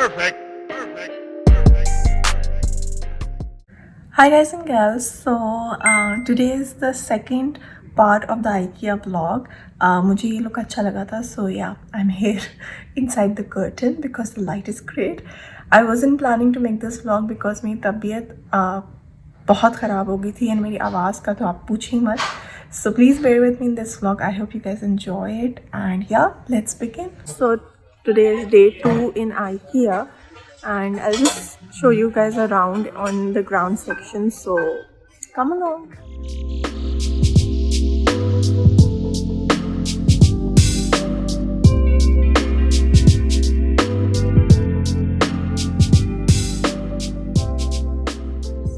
Hi guys and girls, so today is the second part of the IKEA vlog. मुझे ये look अच्छा लगा था, so yeah, I'm here inside the curtain because the light is great. I wasn't planning to make this vlog because मेरी तबीयत बहुत ख़राब हो गई थी and मेरी आवाज़ का तो आप पूछिए मत. So please bear with me in this vlog. I hope you guys enjoy it, and yeah, let's begin. So today is day 2 in IKEA. And I'll just show you guys around on the ground section, so come along.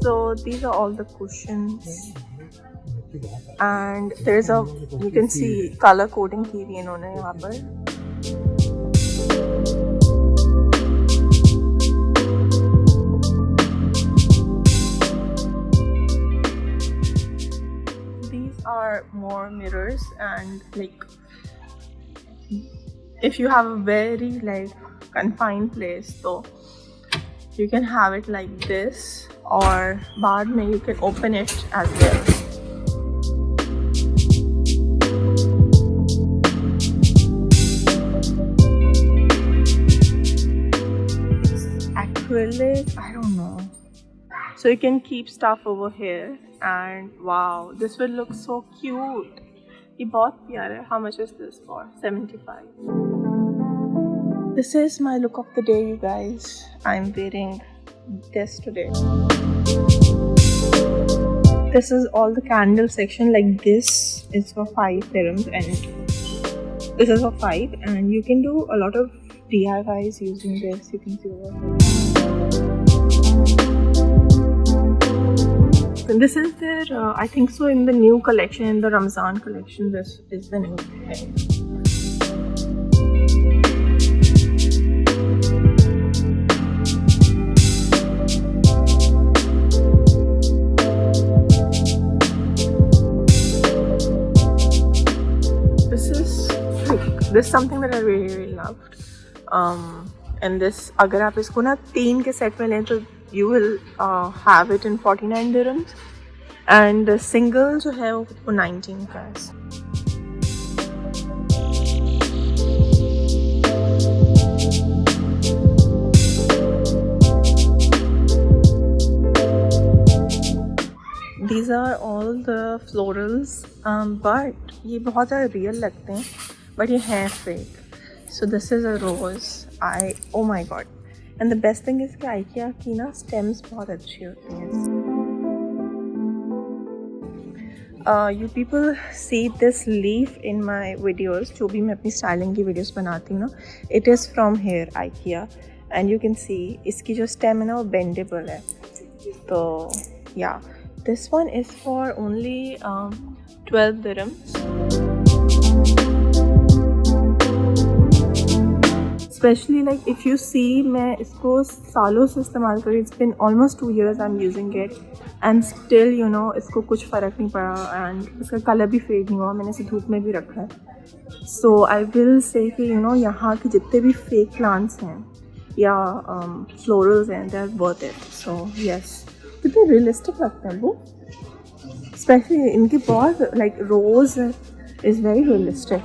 So these are all the cushions, and there's a, you can see color coding की हुई इन्होंने यहाँ पर. Are more mirrors, and like if you have a very like confined place, so you can have it like this, or baad mein you can open it as well. It's acrylic, I don't know. So you can keep stuff over here, and wow, this will look so cute. ये बहुत प्यारा है. How much is this for? 75. This is my look of the day, you guys. I'm wearing this today. This is all the candle section. Like this is for 5 dirhams, and this is for 5. And you can do a lot of DIYs using this. You can see over here. And this is their, I think so, in the new collection, in the Ramzan collection, this is the new thing. This is something that I really loved. And this, अगर आप इसको ना 3 के set में लें तो you will have it in 49 dirhams, and the single जो है वो 19 का है. These are all the florals, but ये बहुत ज़्यादा real लगते हैं, but ये हैं fake. So this is a rose. Oh my god. And the best thing is कि IKEA की ना stems बहुत अच्छी होती हैं. You people see this leaf in my videos, जो भी मैं अपनी styling की videos बनाती हूँ ना, it is from here, IKEA, and you can see इसकी जो stem है ना वो bendable है. तो yeah, this one is for only 12 dirhams. Especially like if you see, मैं इसको सालों से इस्तेमाल कर रही हूँ. It's been almost 2 years I'm using it, and still you know इसको कुछ फ़र्क नहीं पड़ा, and इसका कलर भी फेड नहीं हुआ. मैंने इसे धूप में भी रखा है. So I will say कि you know यहाँ के जितने भी fake plants हैं या florals हैं, they're worth it. So yes, कितने realistic लगते हैं वो. Especially इनकी बहुत like rose is very realistic.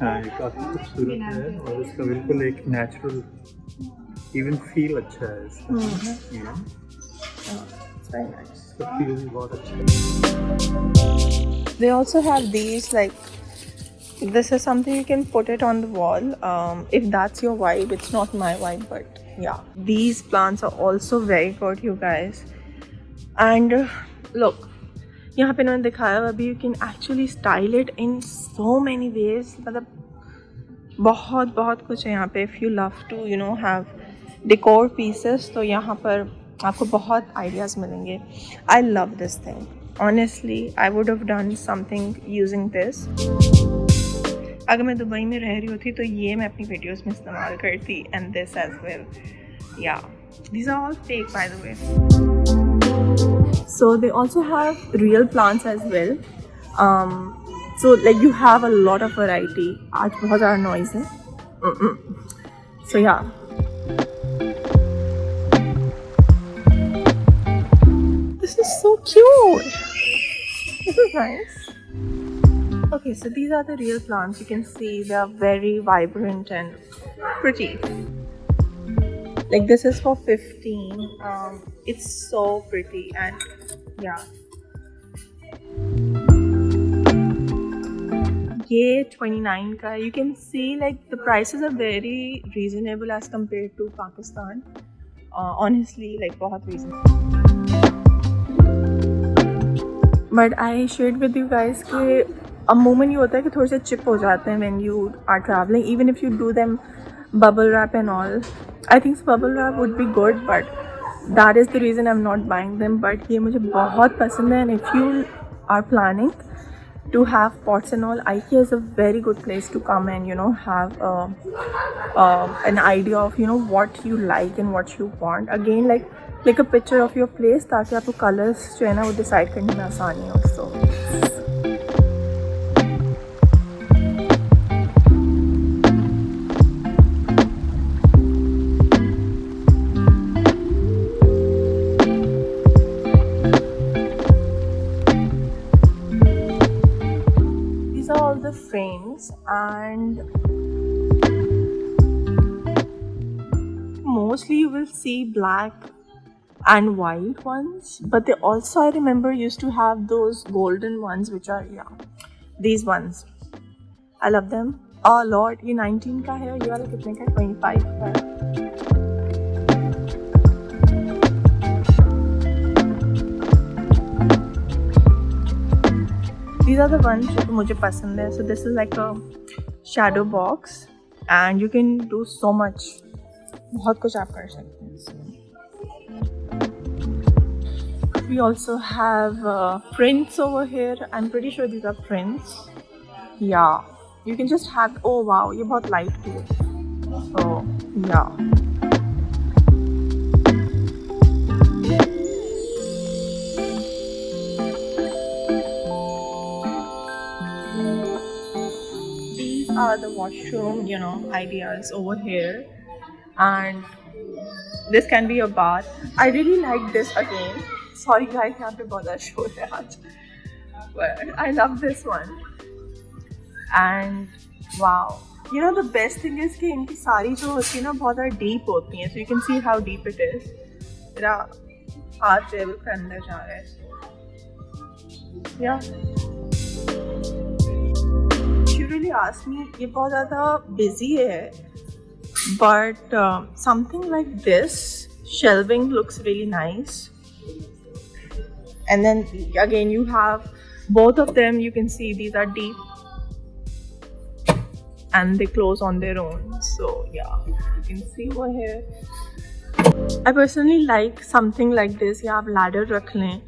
ये काफ़ी खूबसूरत है, और इसका बिल्कुल एक नेचुरल इवन फील अच्छा है इसका. It's very nice. इसका फील भी बहुत अच्छा है. They also have these, like this is something you can put it on the wall if that's your vibe. It's not my vibe, but yeah, these plants are also very good, you guys. And look, यहाँ पे इन्होंने दिखाया हुआ भी, you can actually style it in so many ways. मतलब बहुत बहुत कुछ है यहाँ पे. If you love to you know have decor pieces, तो यहाँ पर आपको बहुत ideas मिलेंगे. I love this thing. Honestly, I would have done something using this. अगर मैं दुबई में रह रही होती तो ये मैं अपनी वीडियोस में इस्तेमाल करती. And this as well. Yeah, these are all fake, by the way. So they also have real plants as well. So like you have a lot of variety. आज बहुत ज़्यादा noise है. So yeah. This is so cute. This is nice. Okay, so these are the real plants. You can see they are very vibrant and pretty. Like this is for 15. It's so pretty and yeah. ये 29 का. You can see like the prices are very reasonable as compared to Pakistan. Honestly, like बहुत reasonable. But I shared with you guys कि a moment ये होता है कि थोड़े से chip हो जाते हैं when you are traveling. Even if you do them bubble wrap and all. I think bubble wrap would be good, but that is the reason I'm not buying them. But ये मुझे बहुत पसंद है, and if you are planning to have pots and all, Ikea is a very good place to come and have an idea of what you like and what you want. Again, like a picture of your place ताकि आपको colors जो है ना वो decide करने में आसानी हो. So all the frames, and mostly you will see black and white ones, but they also, I remember, used to have those golden ones, which are these ones. I love them. Oh lord, ये 19 का है, ये वाला कितने का है? 25 का है. These are the ones जो मुझे पसंद है. So this is like a shadow box and you can do so much. बहुत कुछ आप कर सकते हैं. We also have prints over here. I'm pretty sure these are prints. Yeah, you can just have. Oh wow, ये बहुत light है. So yeah. Are the washroom ideas over here, and this can be a bath. I really like this again. Sorry guys, यहाँ पे बहुत शोर है आज, but I love this one. And wow, the best thing is कि इनकी सारी जो होती है ना बहुत ज़्यादा deep होती हैं. So you can see how deep it is. मेरा हाथ टेबल के अंदर जा रहा है. Yeah. You really asked me, ये बहुत ज़्यादा busy है, but something like this shelving looks really nice. And then again you have both of them. You can see these are deep and they close on their own. So yeah, you can see over here. I personally like something like this. या आप ladder रख लें.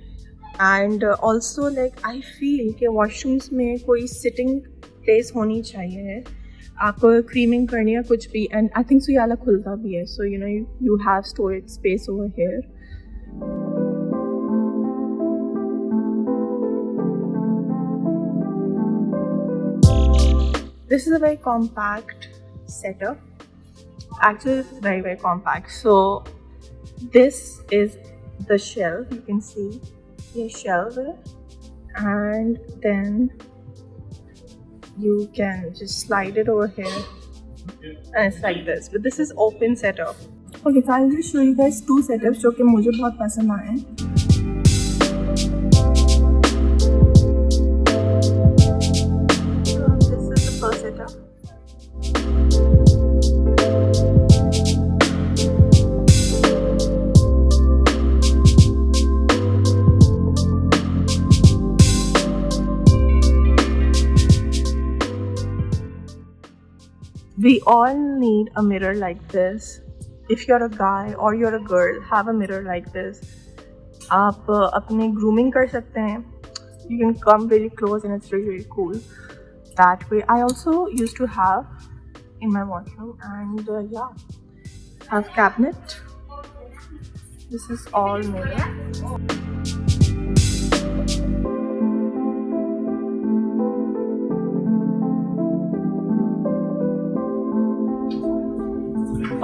And also like I feel कि washrooms में कोई sitting place होनी चाहिए. आपको creaming करनी है कुछ भी, and I think so ये वाला खुलता भी है. So you have storage space over here. This is a very compact setup. Actually, this is very, very compact. So this is the shelf. You can see the shelf, and then you can just slide it over here, and it's like this. But this is open setup. Okay, so I'll just show you guys two setups जो कि मुझे बहुत पसंद आए हैं. This is the first setup. We all need a mirror like this. If you're a guy or you're a girl, have a mirror like this. आप अपने grooming कर सकते हैं. You can come very close and it's really, really cool. That way, I also used to have in my washroom, and yeah, have cabinet. This is all mirror.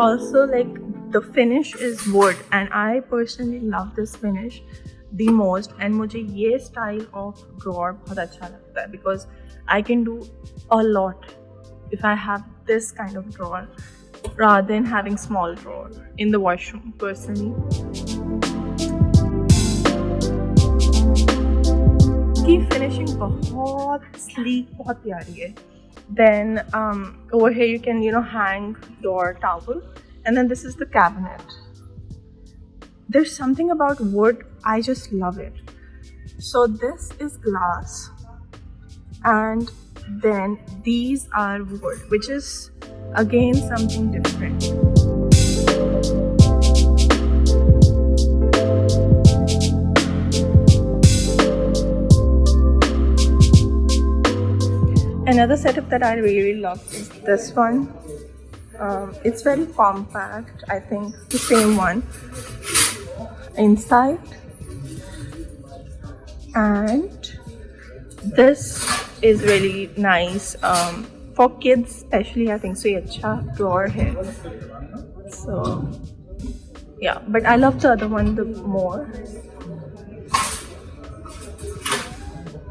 also like the finish is wood and I personally love this finish the most, and मुझे ये style of drawer बहुत अच्छा लगता है because I can do a lot if I have this kind of drawer rather than having small drawer in the washroom personally. की finishing बहुत sleek, बहुत प्यारी है. Then over here you can hang your towel, and then this is the cabinet. There's something about wood, I just love it. So this is glass, and then these are wood, which is again something different. Another setup that I really love is this one. It's very compact, I think the same one inside, and this is really nice for kids especially. I think so ये अच्छा drawer है. So yeah, but I love the other one the more.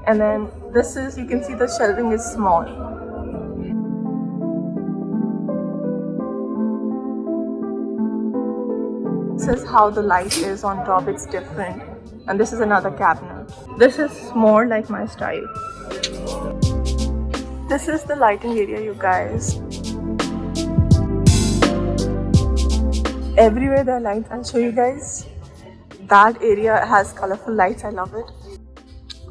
And then this is, you can see the shelving is small. This is how the light is on top, it's different. And this is another cabinet. This is more like my style. This is the lighting area, you guys. Everywhere there are lights. I'll show you guys. That area has colorful lights, I love it.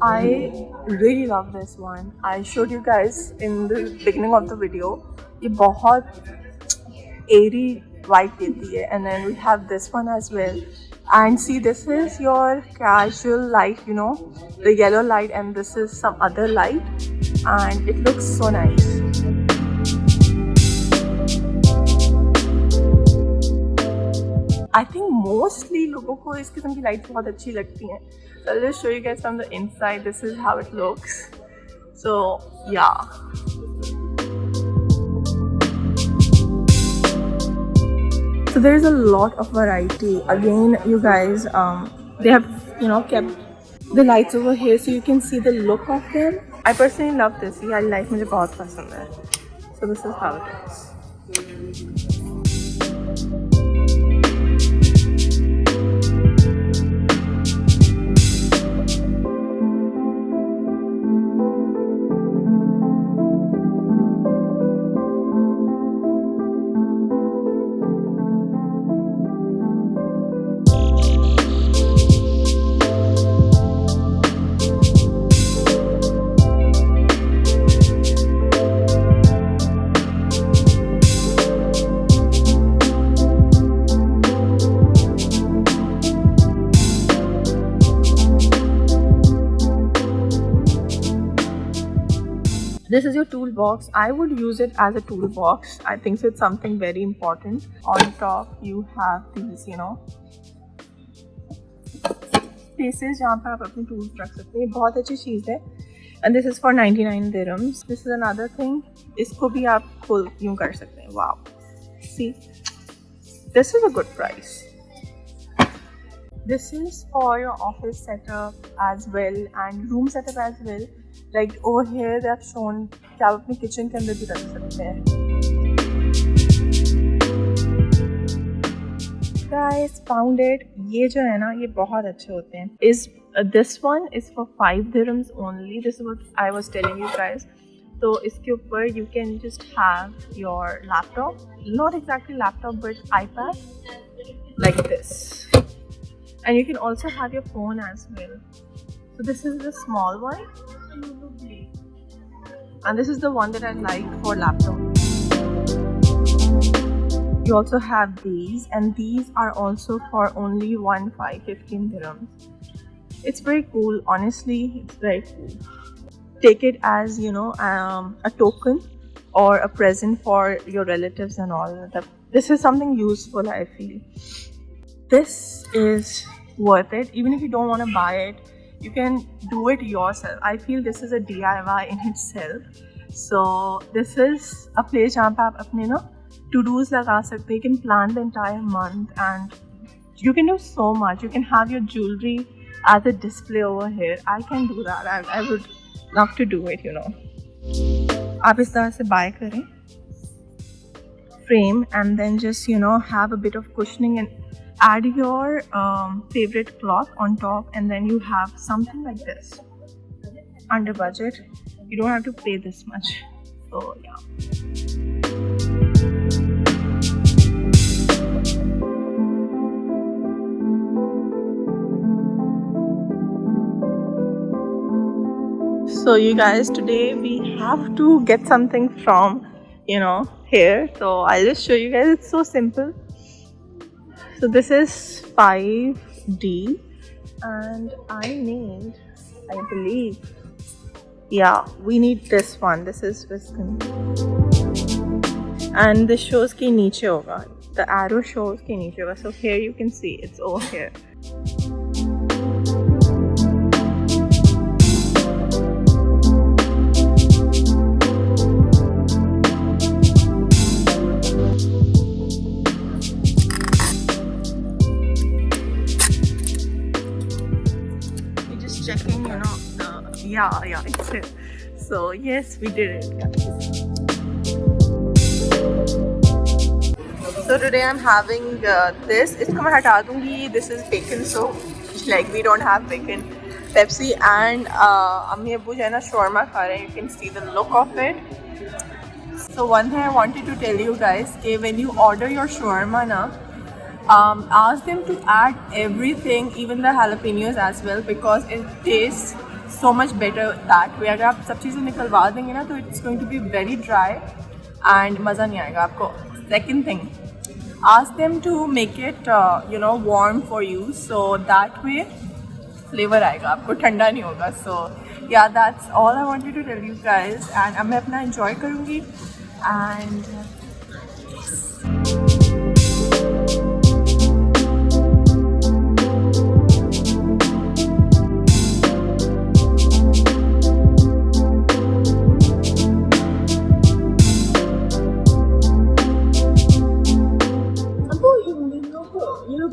I really love this one. I showed you guys in the beginning of the video. ये बहुत airy vibe देती है. And then we have this one as well. And see, this is your casual light, the yellow light, and this is some other light. And it looks so nice. I think mostly लोगों को इस किस्म की lights बहुत अच्छी लगती हैं. So I'll just show you guys from the inside. This is how it looks. So yeah. So there's a lot of variety. Again, you guys, they have kept the lights over here so you can see the look of them. I personally love this. ये वाली light मुझे बहुत पसंद है. So this is how it is. This is your toolbox. I would use it as a toolbox. I think it's something very important. On top, you have these, spaces जहाँ पे आप अपने tools रख सकते हैं. बहुत अच्छी चीज़ है. And this is for 99 dirhams. This is another thing. इसको भी आप खोल यूँ कर सकते हैं. Wow. See, this is a good price. This is for your office setup as well and room setup as well. Like over here they have shown कि आप अपनी kitchen के अंदर भी रख सकते हैं. Guys, found it. ये जो है ना, ये बहुत अच्छे होते हैं. This one is for 5 dirhams only. This is what I was telling you guys. तो इसके ऊपर you can just have your laptop, not exactly laptop but iPad, like this. And you can also have your phone as well. So this is the small one. And this is the one that I like for laptop. You also have these, and these are also for only 15 dirhams. It's very cool, honestly. It's very cool. Take it as a token or a present for your relatives and all that. This is something useful, I feel. This is worth it. Even if you don't want to buy it, you can do it yourself. I feel this is a DIY in itself. So this is a place जहाँ पे आप अपने to-dos लगा सकते. You can plan the entire month and you can do so much. You can have your jewelry as a display over here. I can do that. I would love to do it, you know. आप इस तरह से buy करें frame and then just, you know, have a bit of cushioning and add your favorite cloth on top, and then you have something like this under budget. You don't have to pay this much. So yeah. So you guys, today we have to get something from, you know, here. So I'll just show you guys. It's so simple. So this is 5D and I need, I believe, yeah, we need this one. This is Wisconsin. And this shows ki niche hoga. The arrow shows ki niche hoga. So here you can see it's over here. Checking, you know, yeah, it's here. So yes, we did it, guys. So today I'm having this. इसको मैं हटा दूँगी. This is bacon, so like we don't have bacon. Pepsi and अम्मी अब्बू जो है ना shawarma खा रहे हैं. You can see the look of it. So one thing I wanted to tell you guys, कि when you order your shawarma ना, ask them to add everything, even the jalapenos as well, because it tastes so much better that way. अगर आप सब चीज़ें निकलवा देंगे ना तो it's going to be very dry and मज़ा नहीं आएगा आपको. Second thing, ask them to make it you know, warm for you, so that way flavor आएगा आपको, ठंडा नहीं होगा. So yeah, that's all I wanted to tell you guys, and अब मैं अपना enjoy करूँगी and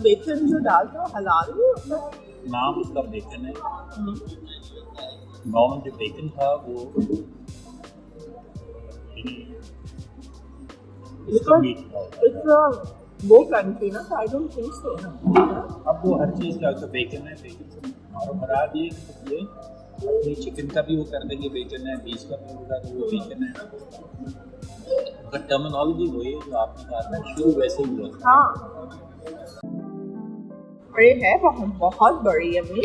बेकन जो डालते हो हलाल नहीं होता. नाम उसका बेकन है. गाँव में जो बेकन था वो इसका मीट था. वो कंट्री ना, आई डोंट थिंक सो. अब वो हर चीज़ का तो बेकन है, बेकन से और बना दिए ये अपनी चिकन का भी वो कर देंगे बेकन है, बीफ का भी होगा तो वो बेकन है. अगर टर्मिनोलॉजी वही है जो आपने कहा था, शुरू वैसे ही हुआ. हाँ, ये है बहुत बड़ी है अम्मी.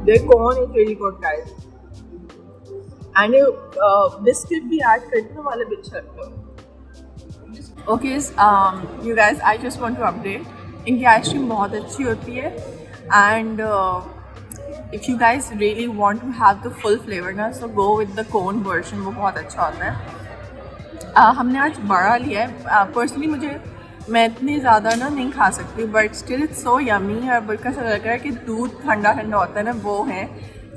The corn is really good, guys. And biscuit भी add करने वाले बिच सकते हो. Okay, you guys, I just want to update. इनकी आइसक्रीम बहुत अच्छी होती है, and if you guys really want to have the full flavor ना, so go with the cone version. वो बहुत अच्छा होता है. हमने आज बड़ा लिया है. Personally मैं इतनी ज़्यादा ना नहीं खा सकती, but still it's so yummy. और बल्कि ऐसा लग रहा है कि दूध ठंडा ठंडा होता है ना, वो है.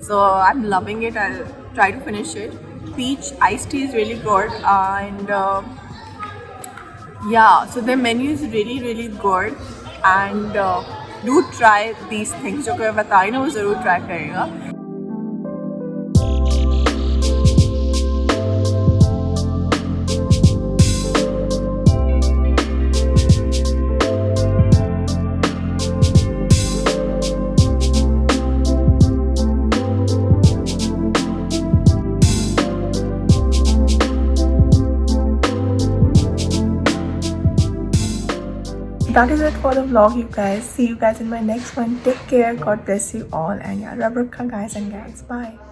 So I'm loving it. I'll try to finish it. Peach iced tea is really good, and yeah, so their menu is really good, and do try these things. जो मैं बता रही ना वो ज़रूर try करेगा. That is it for the vlog, you guys. See you guys in my next one. Take care. God bless you all. And yeah, Rabrakha guys and gals. Bye.